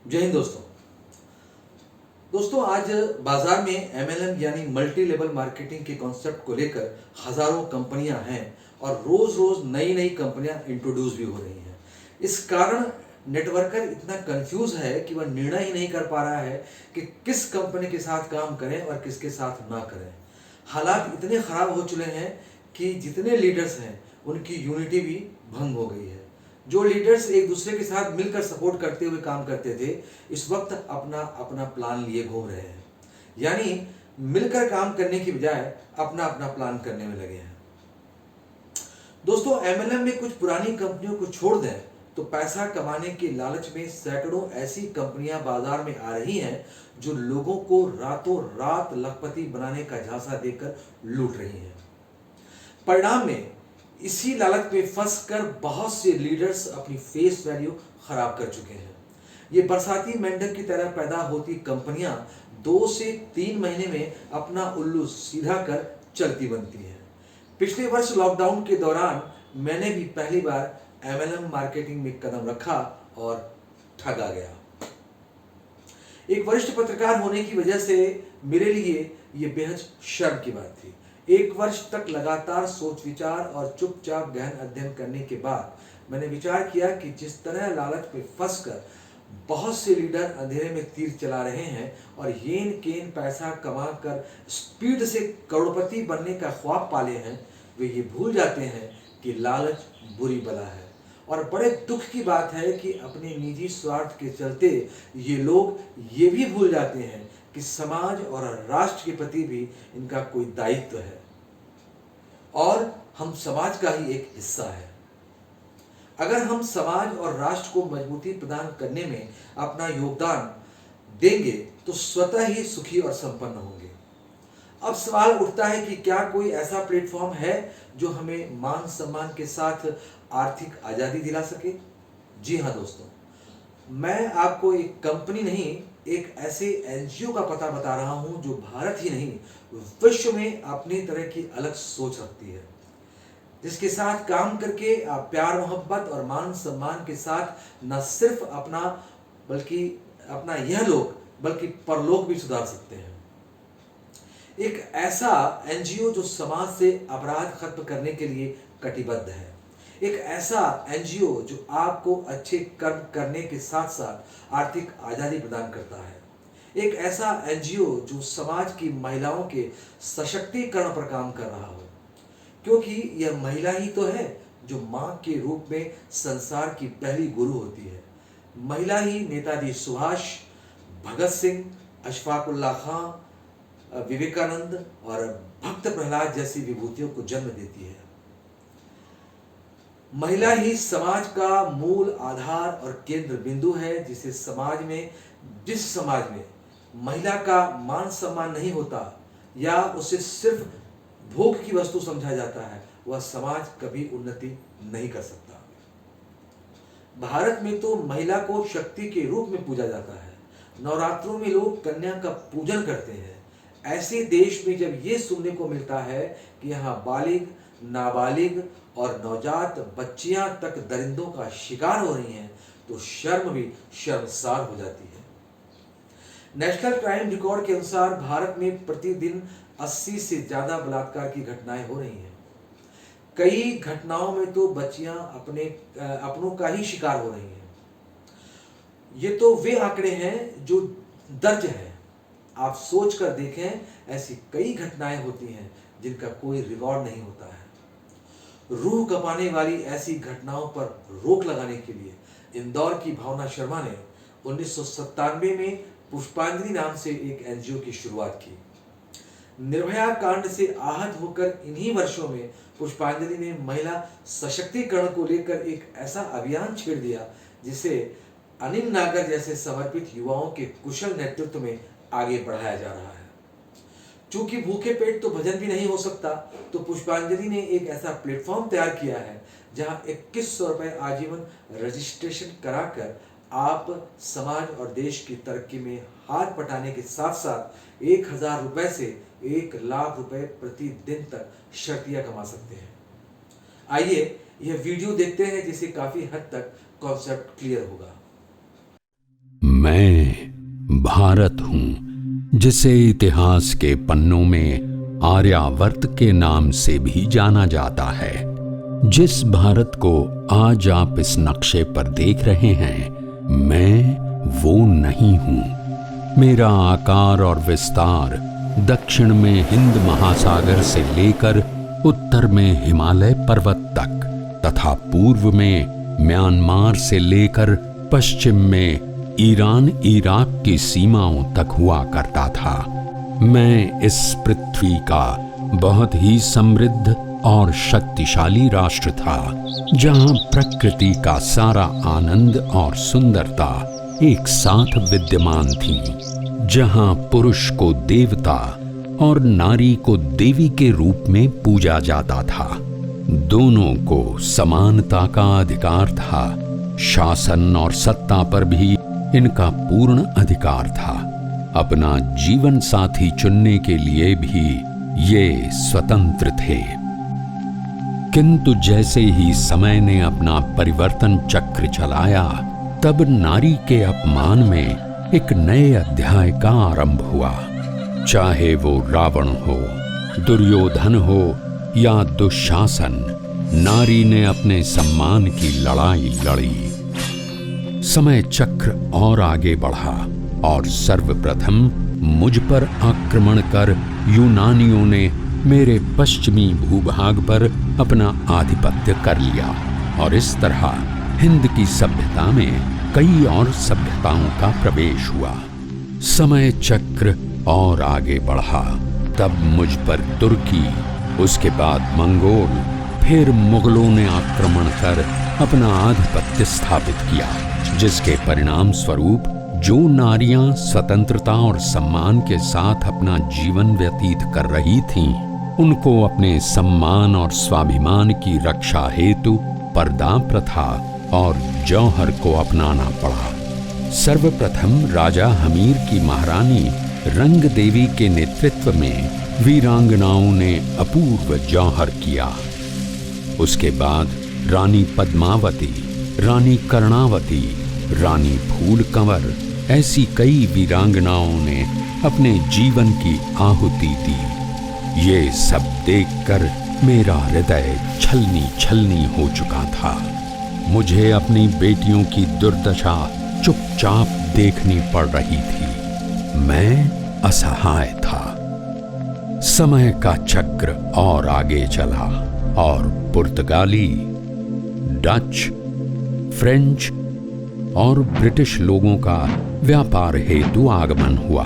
जय हिंद दोस्तों। आज बाजार में एमएलएम यानी मल्टी लेवल मार्केटिंग के कॉन्सेप्ट को लेकर हजारों कंपनियां हैं और रोज रोज नई नई कंपनियां इंट्रोड्यूस भी हो रही हैं। इस कारण नेटवर्कर इतना कंफ्यूज है कि वह निर्णय ही नहीं कर पा रहा है कि किस कंपनी के साथ काम करें और किसके साथ ना करें। हालात इतने खराब हो चुके हैं कि जितने लीडर्स हैं उनकी यूनिटी भी भंग हो गई है। जो लीडर्स एक दूसरे के साथ मिलकर सपोर्ट करते हुए काम करते थे, इस वक्त अपना अपना प्लान लिए घूम रहे हैं। यानी मिलकर काम करने की बजाय अपना अपना प्लान करने में लगे हैं। दोस्तों, एमएलएम में कुछ पुरानी कंपनियों को छोड़ दें तो पैसा कमाने के लालच में सैकड़ों ऐसी कंपनियां बाजार में आ रही हैं जो लोगों को रातों रात लखपति बनाने का झांसा देकर लूट रही हैं। परिणाम में इसी लालच में फंसकर बहुत से लीडर्स अपनी फेस वैल्यू खराब कर चुके हैं। ये बरसाती मेंढक की तरह पैदा होती कंपनियां 2 से 3 महीने में अपना उल्लू सीधा कर चलती बनती हैं। पिछले वर्ष लॉकडाउन के दौरान मैंने भी पहली बार एमएलएम मार्केटिंग में कदम रखा और ठगा गया। एक वरिष्ठ पत्रकार होने की वजह से मेरे लिए यह बेहद शर्म की बात थी। 1 वर्ष तक लगातार सोच विचार और चुपचाप गहन अध्ययन करने के बाद मैंने विचार किया कि जिस तरह लालच में फंसकर बहुत से लीडर अंधेरे में तीर चला रहे हैं और येन केन पैसा कमाकर स्पीड से करोड़पति बनने का ख्वाब पाले हैं, वे ये भूल जाते हैं कि लालच बुरी बला है। और बड़े दुख की बात है कि अपने निजी स्वार्थ के चलते ये लोग ये भी भूल जाते हैं कि समाज और राष्ट्र के प्रति भी इनका कोई दायित्व है और हम समाज का ही एक हिस्सा है। अगर हम समाज और राष्ट्र को मजबूती प्रदान करने में अपना योगदान देंगे तो स्वतः ही सुखी और संपन्न होंगे। अब सवाल उठता है कि क्या कोई ऐसा प्लेटफॉर्म है जो हमें मान सम्मान के साथ आर्थिक आजादी दिला सके? जी हाँ दोस्तों, मैं आपको एक कंपनी नहीं, एक ऐसे एनजीओ का पता बता रहा हूं जो भारत ही नहीं विश्व में अपनी तरह की अलग सोच रखती है, जिसके साथ काम करके आप प्यार मोहब्बत और मान सम्मान के साथ न सिर्फ अपना यह लोक बल्कि परलोक भी सुधार सकते हैं। एक ऐसा एनजीओ जो समाज से अपराध खत्म करने के लिए कटिबद्ध है। एक ऐसा एनजीओ जो आपको अच्छे कर्म करने के साथ साथ आर्थिक आजादी प्रदान करता है। एक ऐसा एनजीओ जो समाज की महिलाओं के सशक्तिकरण पर काम कर रहा हो, क्योंकि यह महिला ही तो है जो मां के रूप में संसार की पहली गुरु होती है। महिला ही नेताजी सुभाष, भगत सिंह, अशफाकुल्लाह खां, विवेकानंद और भक्त प्रहलाद जैसी विभूतियों को जन्म देती है। महिला ही समाज का मूल आधार और केंद्र बिंदु है। जिस समाज में महिला का मान सम्मान नहीं होता या उसे सिर्फ भोग की वस्तु समझा जाता है, वह समाज कभी उन्नति नहीं कर सकता। भारत में तो महिला को शक्ति के रूप में पूजा जाता है। नवरात्रों में लोग कन्या का पूजन करते हैं। ऐसे देश में जब यह सुनने को मिलता है कि यहाँ बालिग, नाबालिग और नवजात बच्चियां तक दरिंदों का शिकार हो रही हैं, तो शर्म भी शर्मसार हो जाती है। नेशनल क्राइम रिकॉर्ड के अनुसार भारत में प्रतिदिन 80 से ज्यादा बलात्कार की घटनाएं हो रही हैं। कई घटनाओं में तो बच्चियां अपनों का ही शिकार हो रही हैं। ये तो वे आंकड़े हैं जो दर्ज हैं। आप सोच कर देखें, ऐसी कई घटनाएं होती हैं जिनका कोई रिकॉर्ड नहीं होता है। रूह कपाने वाली ऐसी घटनाओं पर रोक लगाने के लिए इंदौर की भावना शर्मा ने 1997 में पुष्पांजलि नाम से एक एनजीओ की शुरुआत की। निर्भया कांड से आहत होकर इन्हीं वर्षों में पुष्पांजलि ने महिला सशक्तिकरण को लेकर एक ऐसा अभियान छेड़ दिया जिसे अनिल नागर जैसे समर्पित युवाओं के कुशल नेतृत्व में आगे बढ़ाया जा रहा है। चूंकि भूखे पेट तो भजन भी नहीं हो सकता, तो पुष्पांजलि ने एक ऐसा प्लेटफॉर्म तैयार किया है जहां 2100 रुपए आजीवन रजिस्ट्रेशन कराकर आप समाज और देश की तरक्की में हाथ बटाने के साथ साथ 1000 रुपए से 1 लाख रुपए प्रतिदिन तक शर्तियां कमा सकते हैं। आइए यह वीडियो देखते हैं जिससे काफी हद तक कॉन्सेप्ट क्लियर होगा। मैं भारत हूं, जिसे इतिहास के पन्नों में आर्यावर्त के नाम से भी जाना जाता है। जिस भारत को आज आप इस नक्शे पर देख रहे हैं, मैं वो नहीं हूं। मेरा आकार और विस्तार दक्षिण में हिंद महासागर से लेकर उत्तर में हिमालय पर्वत तक तथा पूर्व में म्यांमार से लेकर पश्चिम में ईरान इराक की सीमाओं तक हुआ करता था। मैं इस पृथ्वी का बहुत ही समृद्ध और शक्तिशाली राष्ट्र था, जहां प्रकृति का सारा आनंद और सुंदरता एक साथ विद्यमान थी, जहां पुरुष को देवता और नारी को देवी के रूप में पूजा जाता था। दोनों को समानता का अधिकार था। शासन और सत्ता पर भी इनका पूर्ण अधिकार था। अपना जीवन साथी चुनने के लिए भी ये स्वतंत्र थे। किंतु जैसे ही समय ने अपना परिवर्तन चक्र चलाया, तब नारी के अपमान में एक नए अध्याय का आरंभ हुआ। चाहे वो रावण हो, दुर्योधन हो या दुशासन, नारी ने अपने सम्मान की लड़ाई लड़ी। समय चक्र और आगे बढ़ा और सर्वप्रथम मुझ पर आक्रमण कर यूनानियों ने मेरे पश्चिमी भूभाग पर अपना आधिपत्य कर लिया और इस तरह हिंद की सभ्यता में कई और सभ्यताओं का प्रवेश हुआ। समय चक्र और आगे बढ़ा, तब मुझ पर तुर्की, उसके बाद मंगोल, फिर मुगलों ने आक्रमण कर अपना आधिपत्य स्थापित किया, जिसके परिणाम स्वरूप जो नारियां स्वतंत्रता और सम्मान के साथ अपना जीवन व्यतीत कर रही थीं, उनको अपने सम्मान और स्वाभिमान की रक्षा हेतु पर्दा प्रथा और जौहर को अपनाना पड़ा। सर्वप्रथम राजा हमीर की महारानी रंग देवी के नेतृत्व में वीरांगनाओं ने अपूर्व जौहर किया। उसके बाद रानी पद्मावती, रानी कर्णावती, रानी फूल कंवर, ऐसी कई वीरांगनाओं ने अपने जीवन की आहुति दी। ये सब देखकर मेरा हृदय छलनी छलनी हो चुका था। मुझे अपनी बेटियों की दुर्दशा चुपचाप देखनी पड़ रही थी। मैं असहाय था। समय का चक्र और आगे चला और पुर्तगाली, डच, फ्रेंच और ब्रिटिश लोगों का व्यापार हेतु आगमन हुआ।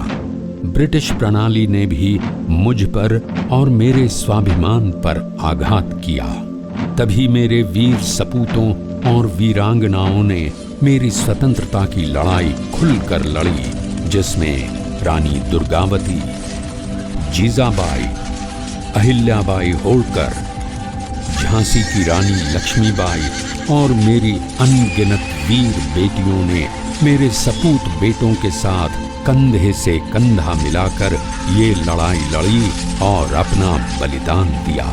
ब्रिटिश प्रणाली ने भी मुझ पर और मेरे स्वाभिमान पर आघात किया। तभी मेरे वीर सपूतों और वीरांगनाओं ने मेरी स्वतंत्रता की लड़ाई खुलकर लड़ी, जिसमें रानी दुर्गावती, जीजाबाई, अहिल्याबाई होलकर, झांसी की रानी लक्ष्मीबाई और मेरी अनगिनत वीर बेटियों ने मेरे सपूत बेटों के साथ कंधे से कंधा मिलाकर ये लड़ाई लड़ी और अपना बलिदान दिया।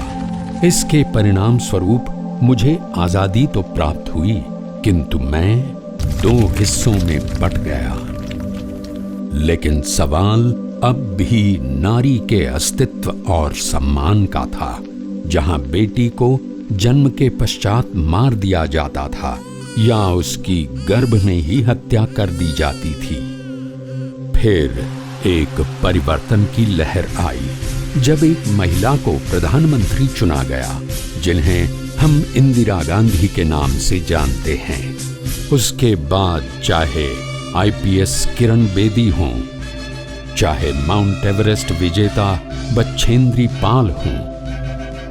इसके परिणाम स्वरूप मुझे आजादी तो प्राप्त हुई, किंतु मैं दो हिस्सों में बट गया। लेकिन सवाल अब भी नारी के अस्तित्व और सम्मान का था। जहां बेटी को जन्म के पश्चात मार दिया जाता था या उसकी गर्भ में ही हत्या कर दी जाती थी। फिर एक परिवर्तन की लहर आई, जब एक महिला को प्रधानमंत्री चुना गया, जिन्हें हम इंदिरा गांधी के नाम से जानते हैं। उसके बाद चाहे आईपीएस किरण बेदी हों, चाहे माउंट एवरेस्ट विजेता बछेंद्री पाल हों,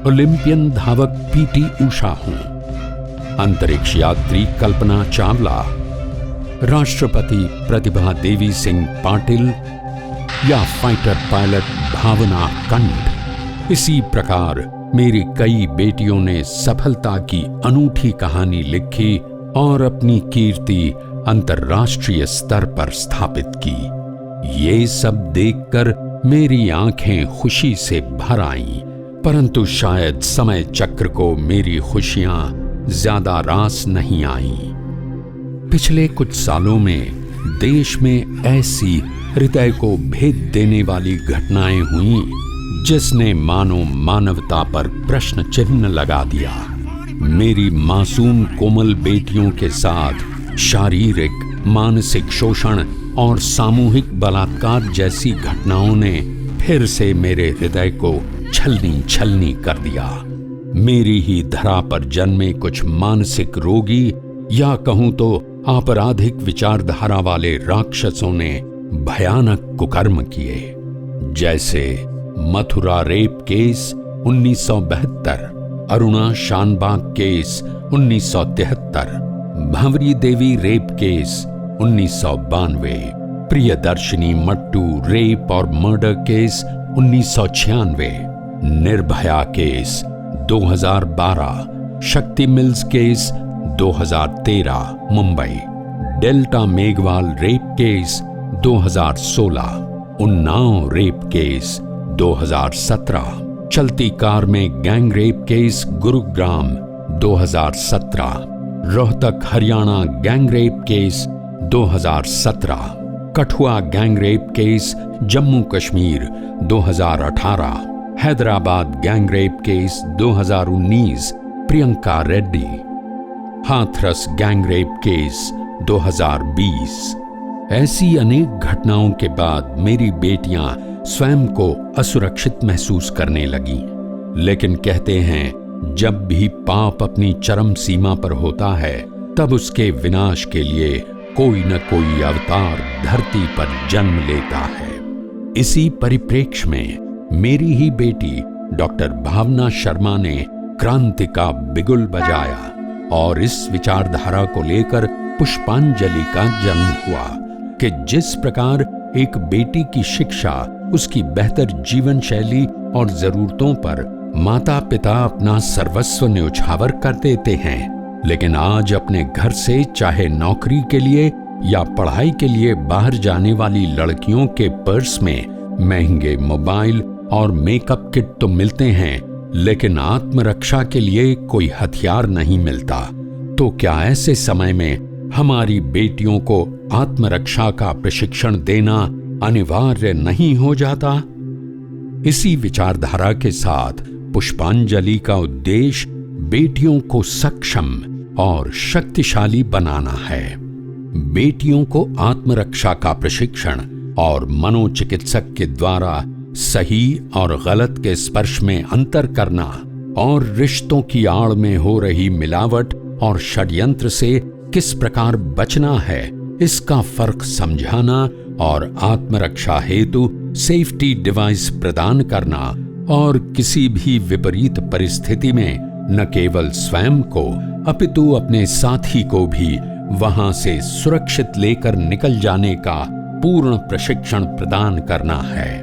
ओलंपियन धावक पीटी उषा हों, अंतरिक्ष यात्री कल्पना चावला, राष्ट्रपति प्रतिभा देवी सिंह पाटिल या फाइटर पायलट भावना कंठ, इसी प्रकार मेरी कई बेटियों ने सफलता की अनूठी कहानी लिखी और अपनी कीर्ति अंतर्राष्ट्रीय स्तर पर स्थापित की। ये सब देखकर मेरी आंखें खुशी से भर आईं, परंतु शायद समय चक्र को मेरी खुशियां ज्यादा रास नहीं आईं। पिछले कुछ सालों में देश में ऐसी हृदय को भेद देने वाली घटनाएं हुईं जिसने मानो मानवता पर प्रश्न चिन्ह लगा दिया। मेरी मासूम कोमल बेटियों के साथ शारीरिक, मानसिक शोषण और सामूहिक बलात्कार जैसी घटनाओं ने फिर से मेरे हृदय को छलनी छलनी कर दिया। मेरी ही धरा पर जन्मे कुछ मानसिक रोगी या कहूं तो आपराधिक विचारधारा वाले राक्षसों ने भयानक कुकर्म किए, जैसे Mathura rape case 1972, Aruna Shanbaug case 1973, Bhanwari Devi rape case 1992, Priyadarshini Mattoo rape और murder case 1996, Nirbhaya case 2012, Shakti Mills case 2013 Mumbai, Delta Meghwal rape case 2016, Unnao rape case 2017, चलती कार में gang rape case Gurugram 2017, Rohtak Haryana gang rape case 2017, Kathua gang rape case Jammu Kashmir 2018, Hyderabad gang rape case 2019 Priyanka Reddy, Hathras gang rape case 2020। ऐसी अनेक घटनाओं के बाद मेरी बेटियां स्वयं को असुरक्षित महसूस करने लगीं। लेकिन कहते हैं, जब भी पाप अपनी चरम सीमा पर होता है तब उसके विनाश के लिए कोई न कोई अवतार धरती पर जन्म लेता है। इसी परिप्रेक्ष्य में मेरी ही बेटी डॉक्टर भावना शर्मा ने क्रांति का बिगुल बजाया और इस विचारधारा को लेकर पुष्पांजलि का जन्म हुआ कि जिस प्रकार एक बेटी की शिक्षा, उसकी बेहतर जीवन शैली और जरूरतों पर माता पिता अपना सर्वस्व न्यौछावर कर देते हैं, लेकिन आज अपने घर से चाहे नौकरी के लिए या पढ़ाई के लिए बाहर जाने वाली लड़कियों के पर्स में महंगे मोबाइल और मेकअप किट तो मिलते हैं, लेकिन आत्मरक्षा के लिए कोई हथियार नहीं मिलता। तो क्या ऐसे समय में हमारी बेटियों को आत्मरक्षा का प्रशिक्षण देना अनिवार्य नहीं हो जाता? इसी विचारधारा के साथ पुष्पांजलि का उद्देश्य बेटियों को सक्षम और शक्तिशाली बनाना है। बेटियों को आत्मरक्षा का प्रशिक्षण और मनोचिकित्सक के द्वारा सही और गलत के स्पर्श में अंतर करना और रिश्तों की आड़ में हो रही मिलावट और षड्यंत्र से किस प्रकार बचना है, इसका फर्क समझाना और आत्मरक्षा हेतु सेफ्टी डिवाइस प्रदान करना और किसी भी विपरीत परिस्थिति में न केवल स्वयं को अपितु अपने साथी को भी वहां से सुरक्षित लेकर निकल जाने का पूर्ण प्रशिक्षण प्रदान करना है।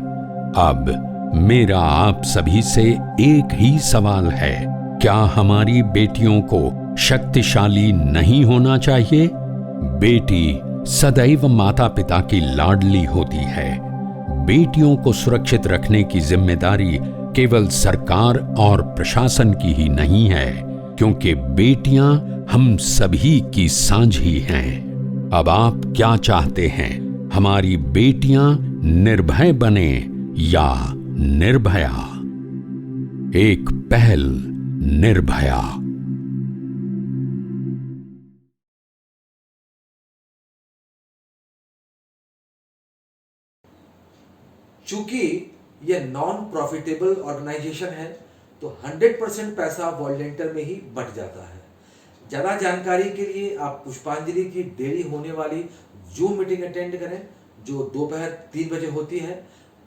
अब मेरा आप सभी से एक ही सवाल है, क्या हमारी बेटियों को शक्तिशाली नहीं होना चाहिए? बेटी सदैव माता पिता की लाडली होती है। बेटियों को सुरक्षित रखने की जिम्मेदारी केवल सरकार और प्रशासन की ही नहीं है, क्योंकि बेटियां हम सभी की साझी हैं। अब आप क्या चाहते हैं, हमारी बेटियां निर्भय बने या निर्भया? एक पहल निर्भया। चूंकि यह नॉन प्रॉफिटेबल ऑर्गेनाइजेशन है तो 100% पैसा वॉलंटियर में ही बट जाता है। ज़्यादा जानकारी के लिए आप पुष्पांजलि की डेली होने वाली जूम मीटिंग अटेंड करें जो दोपहर 3 बजे होती है।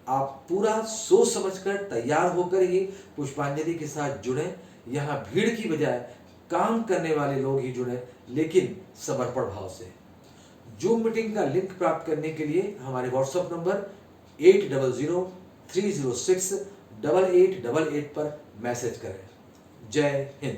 आप पूरा सोच समझकर तैयार होकर ही पुष्पांजलि के साथ जुड़ें। यहाँ भीड़ की बजाय काम करने वाले लोग ही जुड़ें, लेकिन समर्पण भाव से। जूम मीटिंग का लिंक प्राप्त करने के लिए हमारे व्हाट्सएप नंबर 8003068888 पर मैसेज करें। जय हिंद।